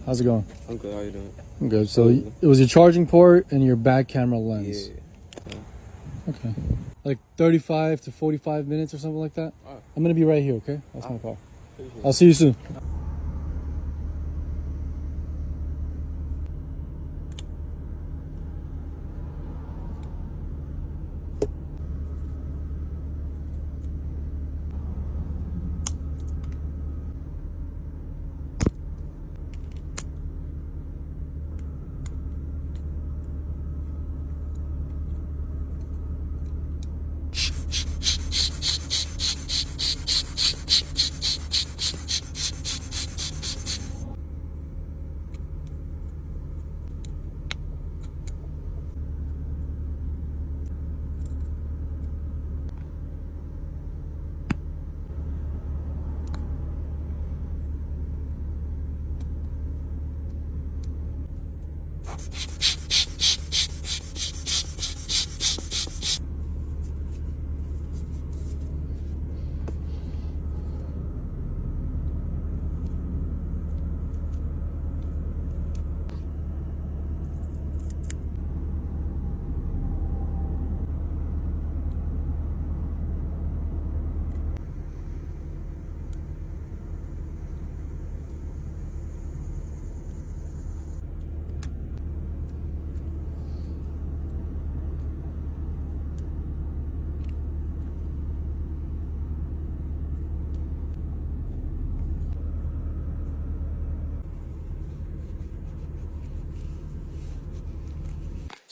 How's it going? I'm good. How you doing? I'm good. So it was your charging port and your back camera lens. Yeah. Okay. Like 35 to 45 minutes or something like that? Alright. I'm going to be right here, okay? That's my car. Appreciate I'll see you soon.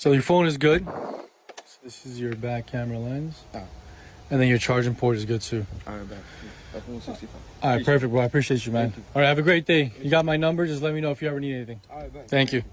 So your phone is good. So this is your back camera lens. And then your charging port is good too. Alright, back. iPhone 65. All right, perfect, bro. I appreciate you, man. All right, have a great day. You got my number. Just let me know if you ever need anything. Alright, back. Thank you.